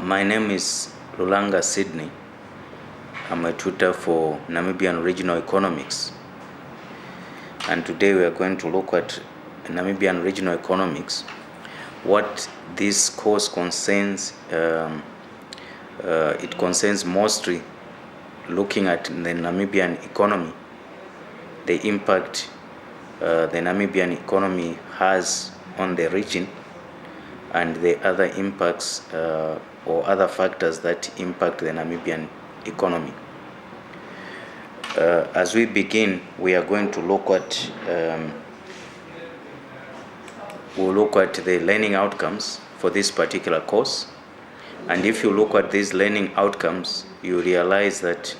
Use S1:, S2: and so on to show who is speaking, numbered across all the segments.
S1: My name is Lulanga Sydney. I'm a tutor for Namibian Regional Economics. And today we are going to look at Namibian Regional Economics. What this course concerns, it concerns mostly looking at the Namibian economy, the impact the Namibian economy has on the region, and the other impacts or other factors that impact the Namibian economy. As we begin, we are going to look at the learning outcomes for this particular course. And if you look at these learning outcomes, you realize that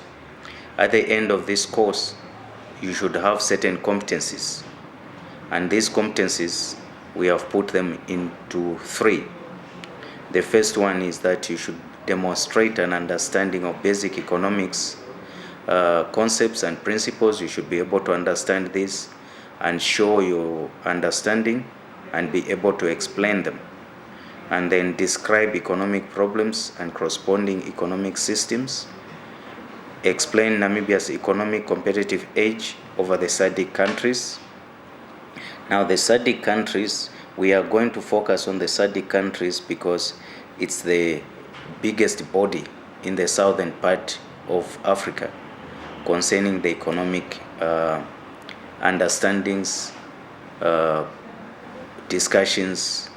S1: at the end of this course, you should have certain competencies. And these competencies, we have put them into three. The first one is that you should demonstrate an understanding of basic economics concepts and principles. You should be able to understand this and show your understanding and be able to explain them. And then describe economic problems and corresponding economic systems. Explain Namibia's economic competitive edge over the SADC countries. Now the SADC countries, we are going to focus on the SADC countries because it's the biggest body in the southern part of Africa concerning the economic understandings, discussions,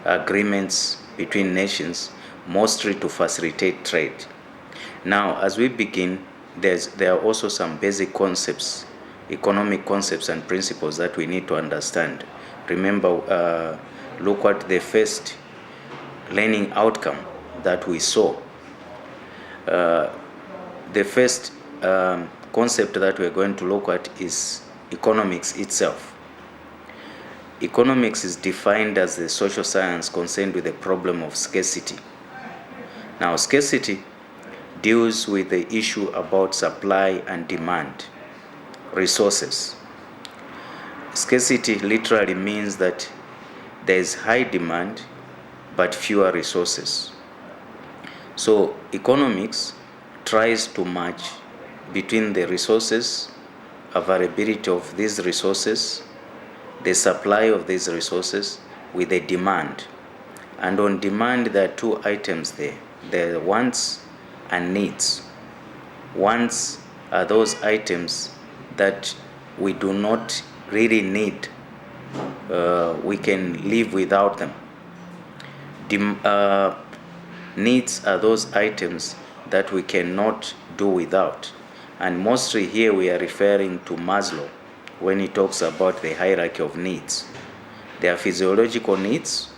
S1: agreements between nations, mostly to facilitate trade. Now, as we begin, there are also some basic concepts, economic concepts and principles that we need to understand. Remember, look at the first learning outcome that we saw. The first concept that we're going to look at is economics itself. Economics is defined as the social science concerned with the problem of scarcity. Now, scarcity deals with the issue about supply and demand, resources. Scarcity literally means that there is high demand but fewer resources. So economics tries to match between the resources, availability of these resources, the supply of these resources with the demand. And on demand, there are two items there. There are wants and needs. Wants are those items that we do not really need. We can live without them. Needs are those items that we cannot do without. And mostly here we are referring to Maslow when he talks about the hierarchy of needs. There are physiological needs.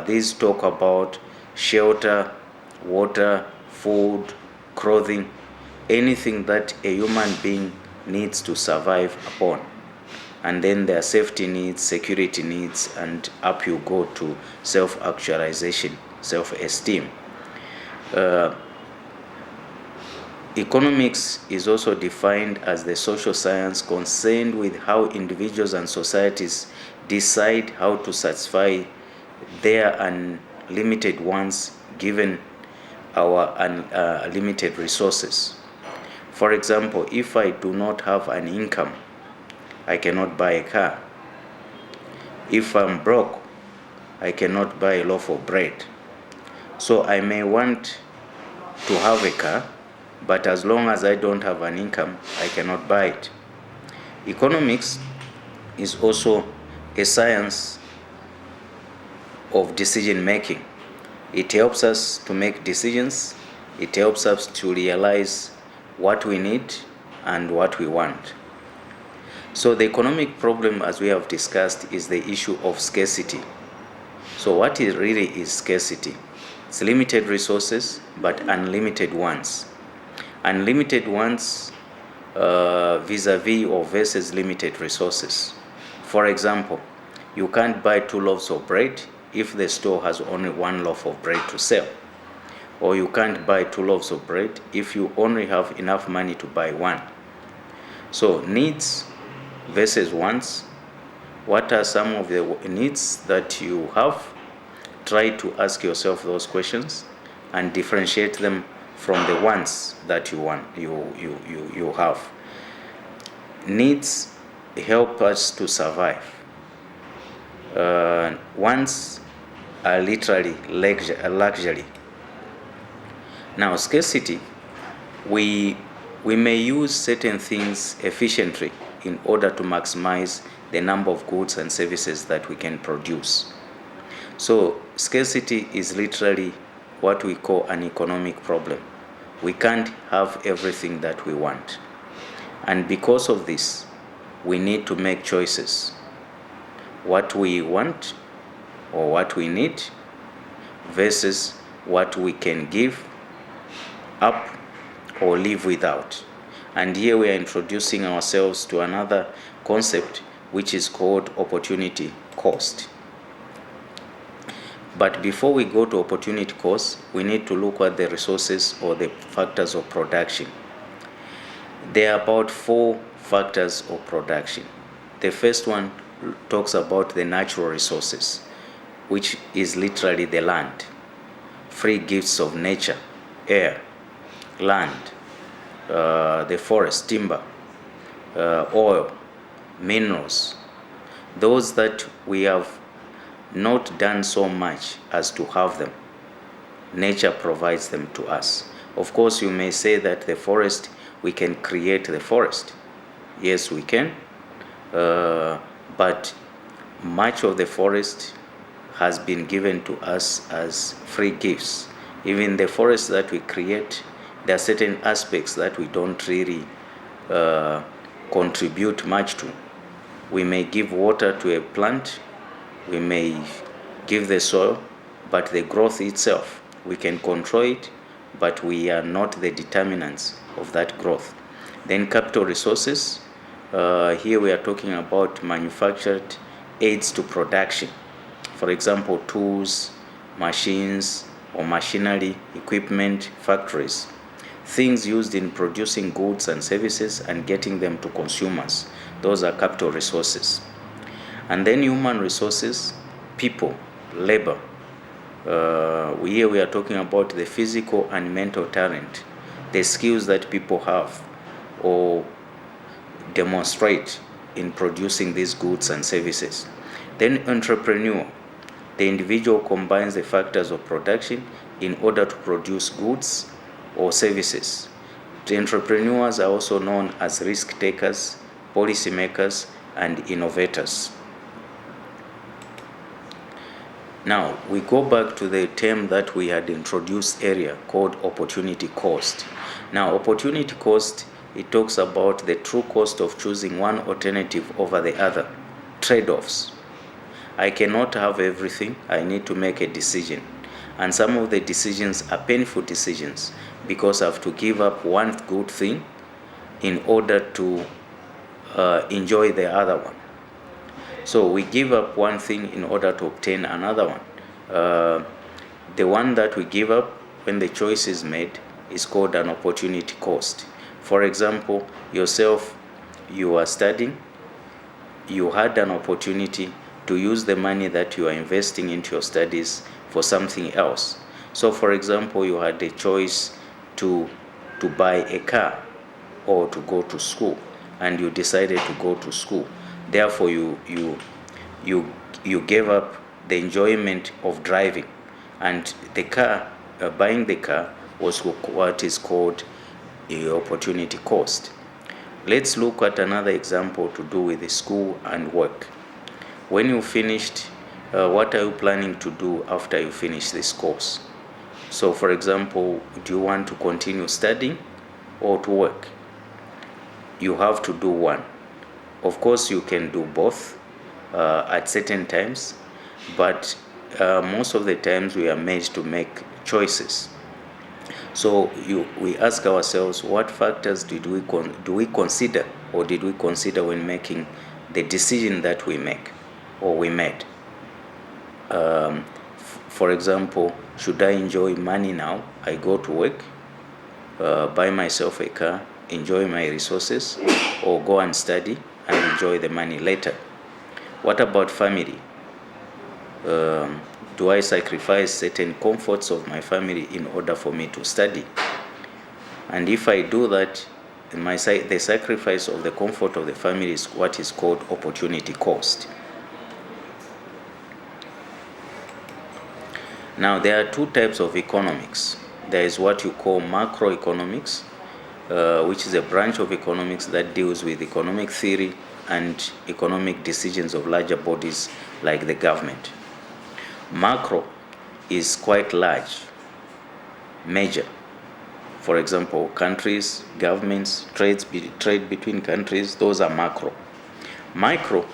S1: These talk about shelter, water, food, clothing, anything that a human being needs to survive upon. And then there are safety needs, security needs, and up you go to self-actualization, self-esteem. Economics is also defined as the social science concerned with how individuals and societies decide how to satisfy their unlimited wants given our limited resources. For example, if I do not have an income, I cannot buy a car. If I'm broke, I cannot buy a loaf of bread. So I may want to have a car, but as long as I don't have an income, I cannot buy it. Economics is also a science of decision making. It helps us to make decisions. It helps us to realize what we need and what we want. So the economic problem, as we have discussed, is the issue of scarcity. So what really is scarcity? It's limited resources, but unlimited wants. Unlimited wants vis-a-vis or versus limited resources. For example, you can't buy 2 loaves of bread if the store has only 1 loaf of bread to sell. Or you can't buy 2 loaves of bread if you only have enough money to buy 1. So needs versus wants. What are some of the needs that you have try to ask yourself those questions and differentiate them from the wants that you have. Needs help us to survive. Wants are literally a luxury. Now, scarcity, we may use certain things efficiently in order to maximize the number of goods and services that we can produce. So scarcity is literally what we call an economic problem. We can't have everything that we want. And because of this, we need to make choices. What we want or what we need versus what we can give up or live without. And here we are introducing ourselves to another concept which is called opportunity cost. But before we go to opportunity cost, we need to look at the resources or the factors of production. There are about 4 factors of production. The first one talks about the natural resources, which is literally the land, free gifts of nature, air, land, the forest, timber, oil, minerals, those that we have not done so much as to have them. Nature provides them to us. Of course, you may say that the forest, we can create the forest. Yes, we can, but much of the forest has been given to us as free gifts. Even the forest that we create, there are certain aspects that we don't really contribute much to. We may give water to a plant, we may give the soil, but the growth itself, we can control it, but we are not the determinants of that growth. Then capital resources, here we are talking about manufactured aids to production. For example, tools, machines or machinery, equipment, factories, things used in producing goods and services and getting them to consumers. Those are capital resources. And then human resources, people, labor. Here we are talking about the physical and mental talent, the skills that people have or demonstrate in producing these goods and services. Then entrepreneur, the individual combines the factors of production in order to produce goods or services. The entrepreneurs are also known as risk takers, policymakers, and innovators. Now, we go back to the term that we had introduced earlier called opportunity cost. Now, opportunity cost, it talks about the true cost of choosing one alternative over the other, trade-offs. I cannot have everything, I need to make a decision. And some of the decisions are painful decisions because I have to give up one good thing in order to enjoy the other one. So we give up one thing in order to obtain another one. The one that we give up when the choice is made is called an opportunity cost. For example, yourself, you are studying, you had an opportunity to use the money that you are investing into your studies for something else. So for example, you had a choice to buy a car or to go to school, and you decided to go to school. Therefore, you gave up the enjoyment of driving, and the car, buying the car was what is called the opportunity cost. Let's look at another example to do with the school and work. When you finished, what are you planning to do after you finish this course? So for example, do you want to continue studying or to work? You have to do one. Of course, you can do both at certain times, but most of the times we are made to make choices. So we ask ourselves, what factors do we consider when making the decision that we make or we made? For example, should I enjoy money now? I go to work, buy myself a car, enjoy my resources, or go and study and enjoy the money later. What about family? Do I sacrifice certain comforts of my family in order for me to study? And if I do that, the sacrifice of the comfort of the family is what is called opportunity cost. Now, there are two types of economics. There is what you call macroeconomics, which is a branch of economics that deals with economic theory and economic decisions of larger bodies like the government. Macro is quite large, major. For example, countries, governments, trade between countries, those are macro. Micro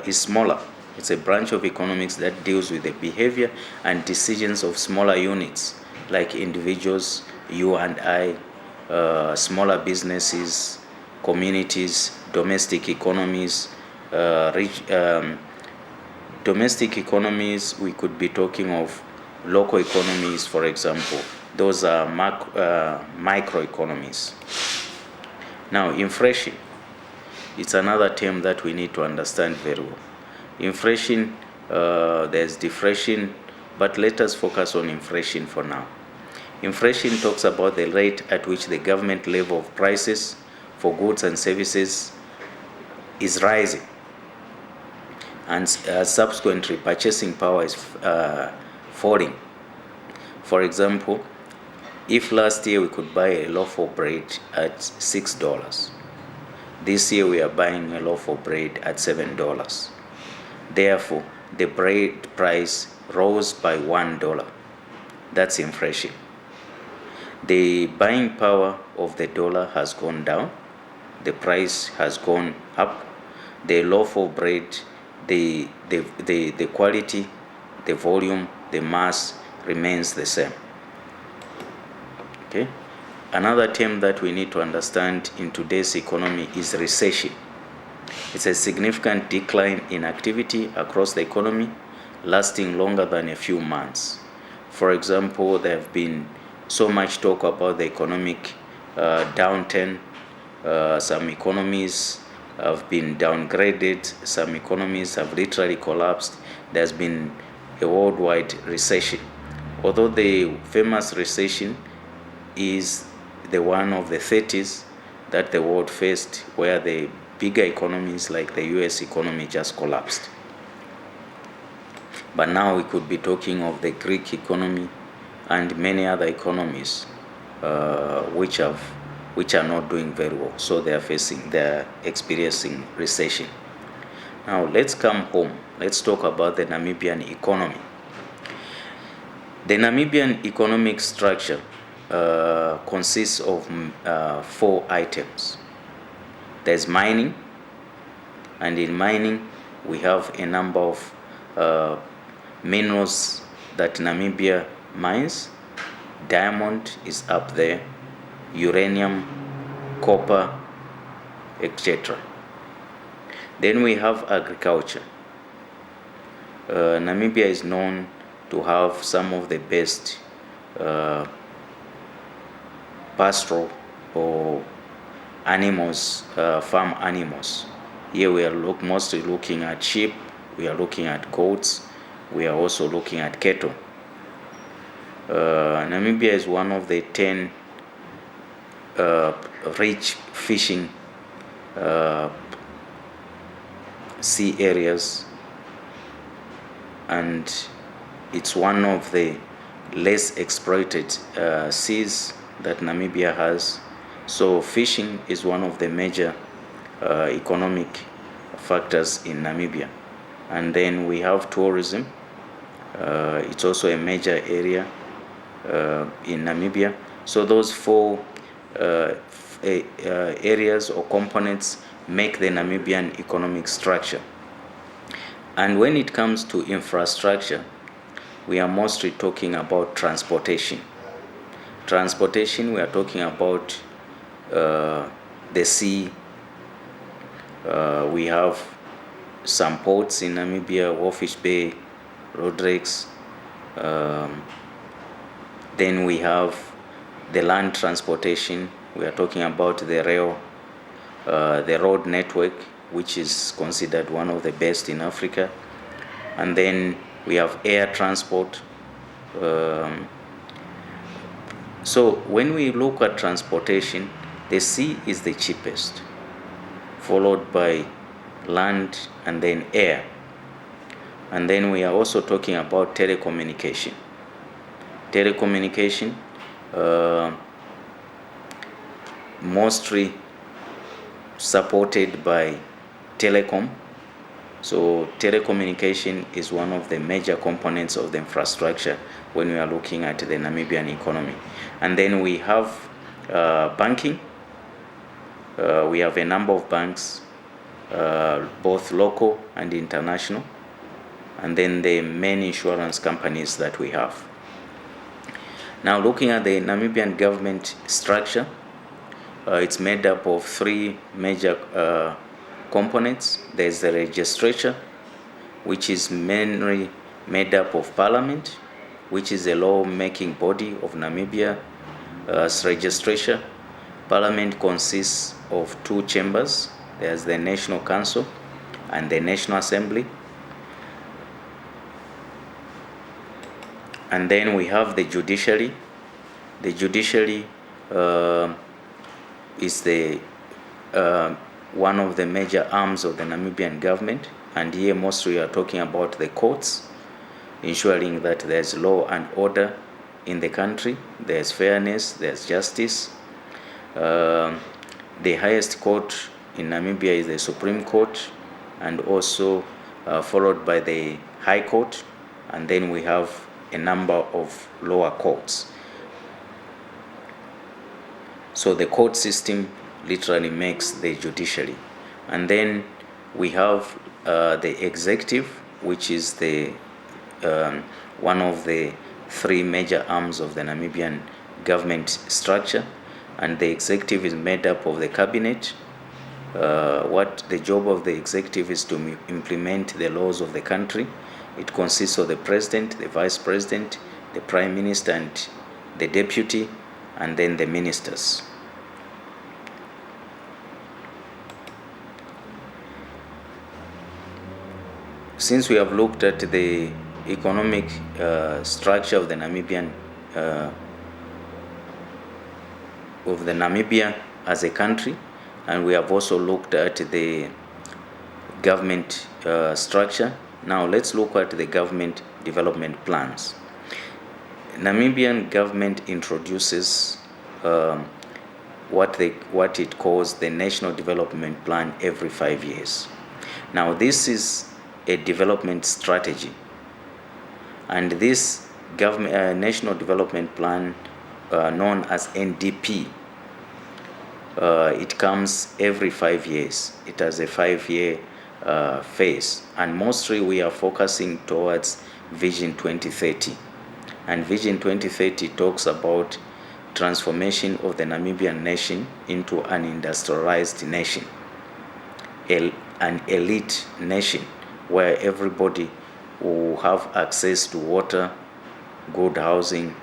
S1: is smaller. It's a branch of economics that deals with the behavior and decisions of smaller units, like individuals, you and I, smaller businesses, communities, domestic economies. Domestic economies, we could be talking of local economies, for example. Those are microeconomies. Now, inflation, it's another term that we need to understand very well. Inflation, there's deflation, but let us focus on inflation for now. Inflation talks about the rate at which the government level of prices for goods and services is rising, and subsequently purchasing power is falling. For example, if last year we could buy a loaf of bread at $6, this year we are buying a loaf of bread at $7. Therefore, the bread price rose by $1. That's inflation. The buying power of the dollar has gone down. The price has gone up. The loaf of bread, the quality, the volume, the mass remains the same. Okay. Another term that we need to understand in today's economy is recession. It's a significant decline in activity across the economy, lasting longer than a few months. For example, there have been so much talk about the economic downturn. Some economies have been downgraded. Some economies have literally collapsed. There's been a worldwide recession. Although the famous recession is the one of the 30s that the world faced, where the bigger economies like the US economy just collapsed. But now we could be talking of the Greek economy and many other economies which are not doing very well. So they're experiencing recession. Now let's come home. Let's talk about the Namibian economy. The Namibian economic structure consists of 4 items. There's mining, and in mining we have a number of minerals that Namibia mines. Diamond is up there, uranium, copper, etc. Then we have agriculture. Namibia is known to have some of the best pastoral or animals, farm animals. Here we are mostly looking at sheep, we are looking at goats, we are also looking at cattle. Namibia is one of the 10 rich fishing sea areas, and it's one of the less exploited seas that Namibia has. So fishing is one of the major economic factors in Namibia. And then we have tourism. It's also a major area in Namibia. So those 4 areas or components make the Namibian economic structure. And when it comes to infrastructure, we are mostly talking about transportation. Transportation, we are talking about the sea. We have some ports in Namibia, Walfish Bay, Rodrigues. Then we have the land transportation. We are talking about the rail, the road network, which is considered one of the best in Africa. And then we have air transport. So when we look at transportation, the sea is the cheapest, followed by land and then air. And then we are also talking about telecommunication. Telecommunication, mostly supported by telecom. So telecommunication is one of the major components of the infrastructure when we are looking at the Namibian economy. And then we have banking. We have a number of banks, both local and international, and then the main insurance companies that we have. Now, looking at the Namibian government structure, it's made up of three major components. There's the legislature, which is mainly made up of parliament, which is a law-making body of Namibia. Legislature, parliament consists of two chambers. There's the National Council and the National Assembly. And then we have the judiciary. The judiciary is the one of the major arms of the Namibian government, and here mostly we are talking about the courts, ensuring that there's law and order in the country, there's fairness, there's justice. The highest court in Namibia is the Supreme Court, and also followed by the High Court, and then we have a number of lower courts. So the court system literally makes the judiciary. And then we have the executive, which is the one of the three major arms of the Namibian government structure. And the executive is made up of the cabinet. What the job of the executive is to implement the laws of the country. It consists of the president, the vice president, the prime minister, and the deputy, and then the ministers. Since we have looked at the economic structure of the Namibia as a country, and we have also looked at the government structure, now let's look at the government development plans. Namibian government introduces what it calls the National Development Plan every 5 years. Now this is a development strategy, and this National Development Plan, known as NDP, it comes every 5 years. It has a 5-year phase, and mostly we are focusing towards Vision 2030. And Vision 2030 talks about transformation of the Namibian nation into an industrialized nation, an elite nation where everybody will have access to water, good housing,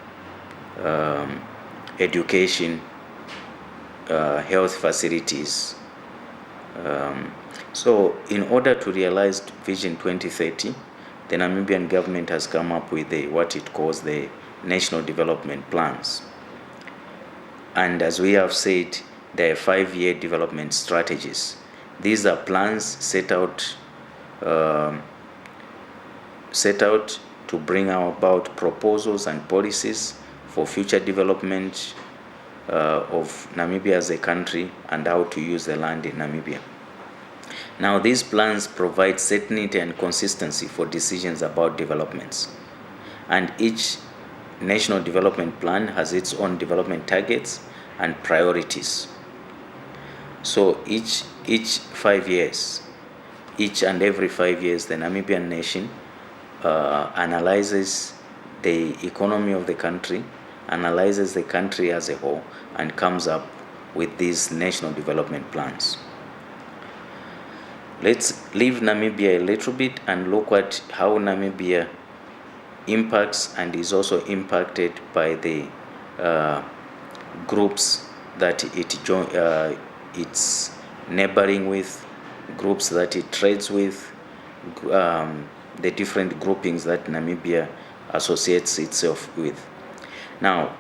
S1: education, health facilities. So in order to realize Vision 2030, the Namibian government has come up with what it calls the National Development Plans. And as we have said, there are 5-year development strategies. These are plans set out to bring about proposals and policies for future development of Namibia as a country and how to use the land in Namibia. Now, these plans provide certainty and consistency for decisions about developments, and each national development plan has its own development targets and priorities. So each and every 5 years, the Namibian nation analyzes the economy of the country, analyzes the country as a whole, and comes up with these national development plans. Let's leave Namibia a little bit and look at how Namibia impacts and is also impacted by the groups that it's neighboring with, groups that it trades with, the different groupings that Namibia associates itself with. Now,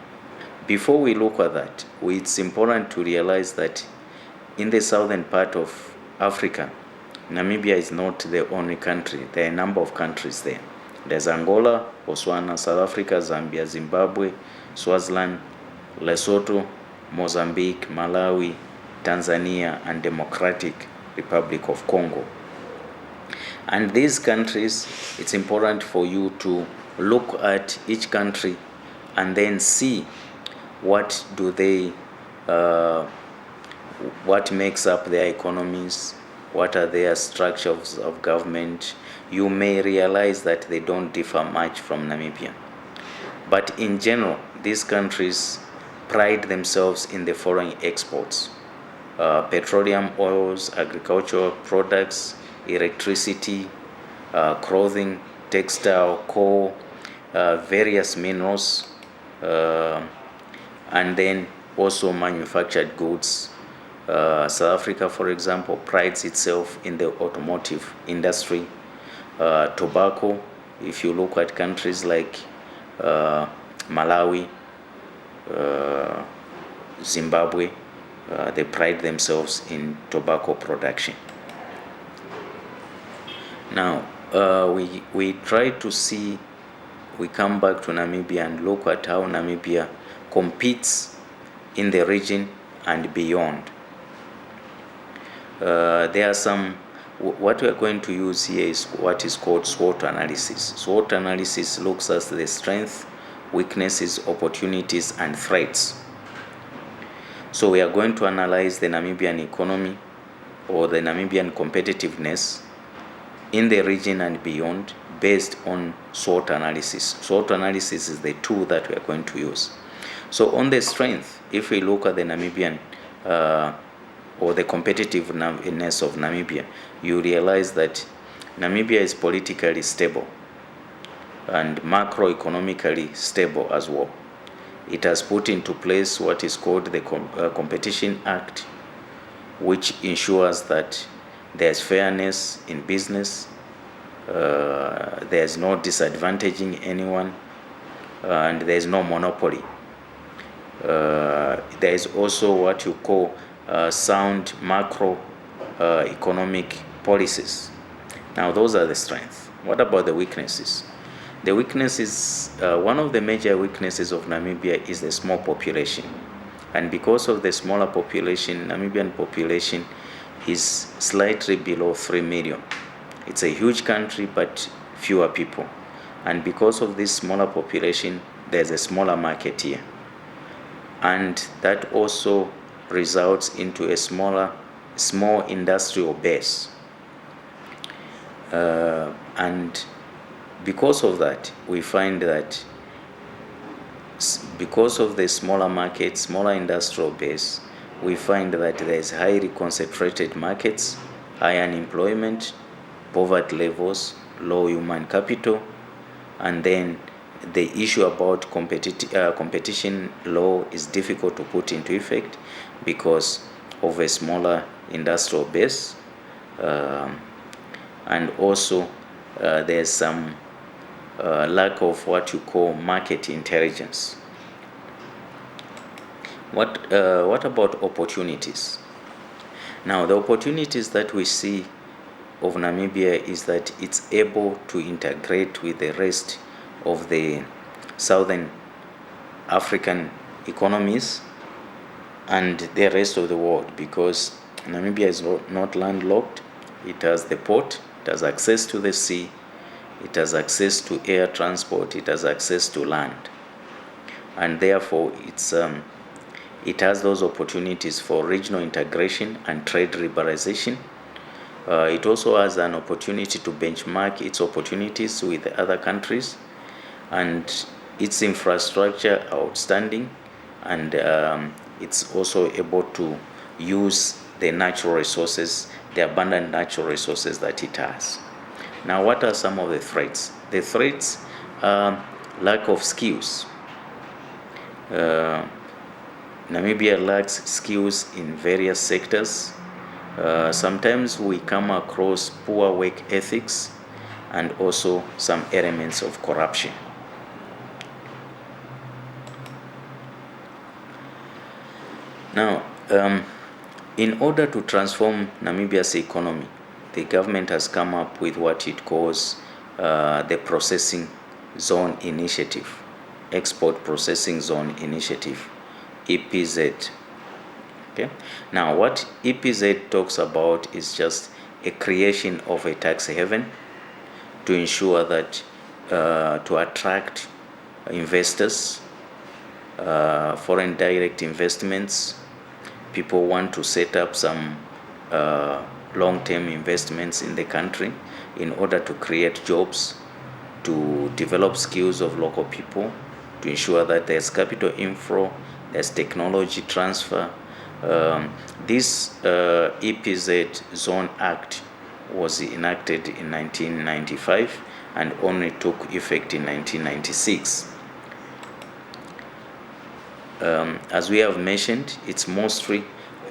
S1: before we look at that, it's important to realize that in the southern part of Africa, Namibia is not the only country. There are a number of countries there. There's Angola, Botswana, South Africa, Zambia, Zimbabwe, Swaziland, Lesotho, Mozambique, Malawi, Tanzania, and Democratic Republic of Congo. And these countries, it's important for you to look at each country and then see what do they, what makes up their economies, what are their structures of government. You may realize that they don't differ much from Namibia. But in general, these countries pride themselves in the following exports: petroleum oils, agricultural products, electricity, clothing, textile, coal, various minerals, and then also manufactured goods. South Africa, for example, prides itself in the automotive industry. Tobacco, if you look at countries like Malawi, Zimbabwe, they pride themselves in tobacco production. Now, we try to see, we come back to Namibia and look at how Namibia competes in the region and beyond. There are some, what we are going to use here is what is called SWOT analysis. SWOT analysis looks at the strengths, weaknesses, opportunities, and threats. So we are going to analyze the Namibian economy or the Namibian competitiveness in the region and beyond based on SWOT analysis. SWOT analysis is the tool that we are going to use. So on the strength, if we look at the Namibian or the competitiveness of Namibia, you realize that Namibia is politically stable and macroeconomically stable as well. It has put into place what is called the Competition Act, which ensures that there's fairness in business, there's no disadvantaging anyone, and there's no monopoly. There is also what you call sound macroeconomic policies. Now, those are the strengths. What about the weaknesses? The weaknesses, one of the major weaknesses of Namibia is the small population. And because of the smaller population, Namibian population is slightly below 3 million. It's a huge country, but fewer people. And because of this smaller population, there's a smaller market here. And that also results into a small industrial base. And because of that, we find that because of the smaller market, smaller industrial base, we find that there is highly concentrated markets, high unemployment, poverty levels, low human capital, and then the issue about competition law is difficult to put into effect because of a smaller industrial base, and also there's some lack of what you call market intelligence. What about opportunities? Now, the opportunities that we see of Namibia is that it's able to integrate with the rest of the southern African economies and the rest of the world, because Namibia is not landlocked. It has the port, it has access to the sea, it has access to air transport, it has access to land, and therefore it has those opportunities for regional integration and trade liberalization. It also has an opportunity to benchmark its opportunities with other countries, and its infrastructure outstanding, and it's also able to use the natural resources, the abundant natural resources that it has. Now, what are some of the threats? The threats are lack of skills. Namibia lacks skills in various sectors. Sometimes we come across poor work ethics and also some elements of corruption. Now, in order to transform Namibia's economy, the government has come up with what it calls the Processing Zone Initiative, Export Processing Zone Initiative, EPZ. Okay. Now, what EPZ talks about is just a creation of a tax haven to ensure that to attract investors, foreign direct investments. People want to set up some long-term investments in the country in order to create jobs, to develop skills of local people, to ensure that there's capital inflow, there's technology transfer. This EPZ Zone Act was enacted in 1995 and only took effect in 1996. As we have mentioned, it's mostly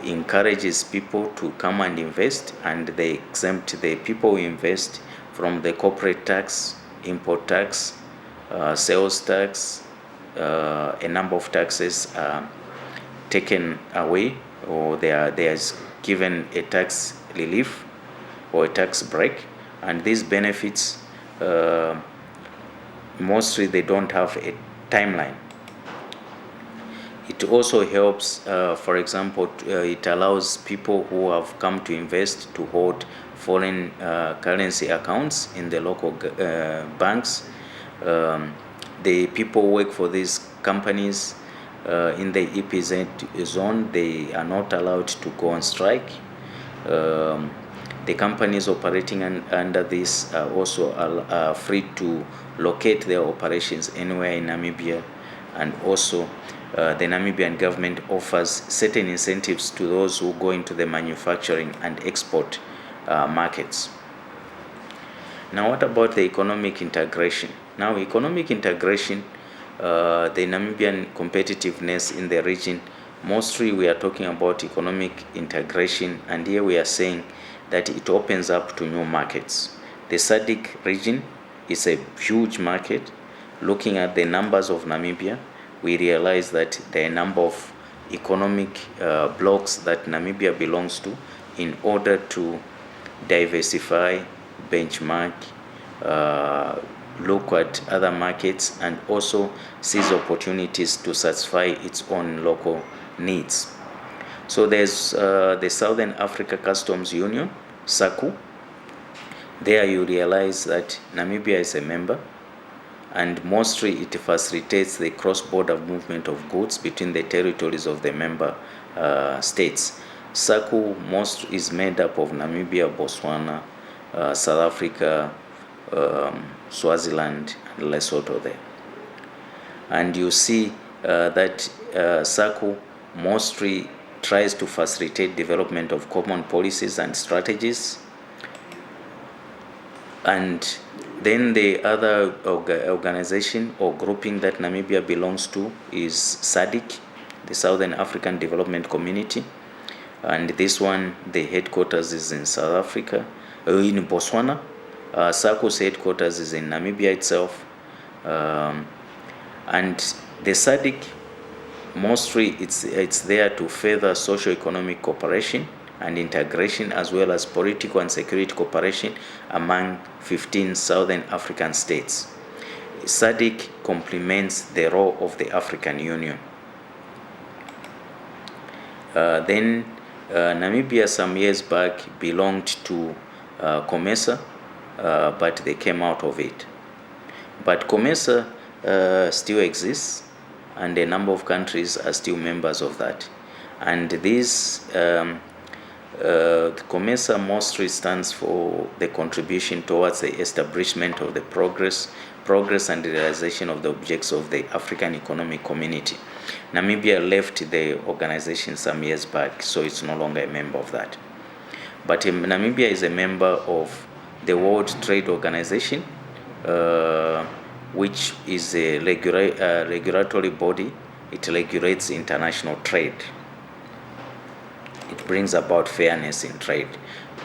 S1: encourages people to come and invest, and they exempt the people who invest from the corporate tax, import tax, sales tax. A number of taxes are taken away, or there's given a tax relief or a tax break, and these benefits mostly they don't have a timeline. It also helps, for example, it allows people who have come to invest to hold foreign currency accounts in the local banks. The people who work for these companies in the EPZ zone, they are not allowed to go on strike. The companies operating under this are also free to locate their operations anywhere in Namibia, and also the Namibian government offers certain incentives to those who go into the manufacturing and export markets. Now, what about the economic integration? Now, economic integration, the Namibian competitiveness in the region, mostly we are talking about economic integration, and here we are saying that it opens up to new markets. The SADC region is a huge market. Looking at the numbers of Namibia, we realize that there are a number of economic blocks that Namibia belongs to. In order to diversify, benchmark, look at other markets, and also seize opportunities to satisfy its own local needs. So there's the Southern Africa Customs Union, SACU. There you realize that Namibia is a member, and mostly it facilitates the cross-border movement of goods between the territories of the member states. SACU is made up of Namibia, Botswana, South Africa, Swaziland, and Lesotho there. And you see that SACU mostly tries to facilitate development of common policies and strategies. And then the other organization or grouping that Namibia belongs to is SADC, the Southern African Development Community. And this one, the headquarters is in South Africa, in Botswana. SACU's headquarters is in Namibia itself. And the SADC, mostly it's there to further socio-economic cooperation and integration, as well as political and security cooperation among 15 Southern African states. SADC complements the role of the African Union. Then Namibia some years back belonged to COMESA, but they came out of it. But COMESA still exists, and a number of countries are still members of that. And this COMESA mostly stands for the contribution towards the establishment of the progress and realization of the objectives of the African Economic Community. Namibia left the organization some years back, so it's no longer a member of that. But Namibia is a member of the World Trade Organization, which is a regulatory body. It regulates international trade. It brings about fairness in trade.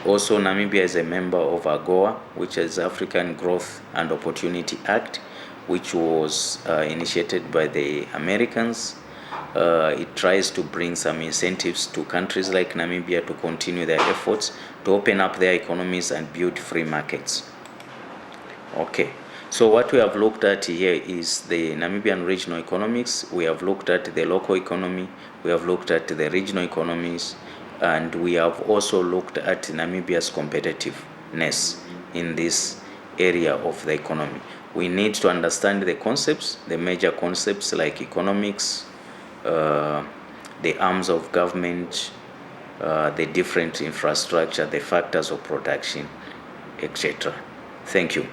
S1: Also, Namibia is a member of AGOA, which is African Growth and Opportunity Act, which was initiated by the Americans. It tries to bring some incentives to countries like Namibia to continue their efforts to open up their economies and build free markets. Okay, so what we have looked at here is the Namibian regional economics. We have looked at the local economy, we have looked at the regional economies, and we have also looked at Namibia's competitiveness in this area of the economy. We need to understand the concepts, the major concepts like economics, the arms of government, the different infrastructure, the factors of production, etc. Thank you.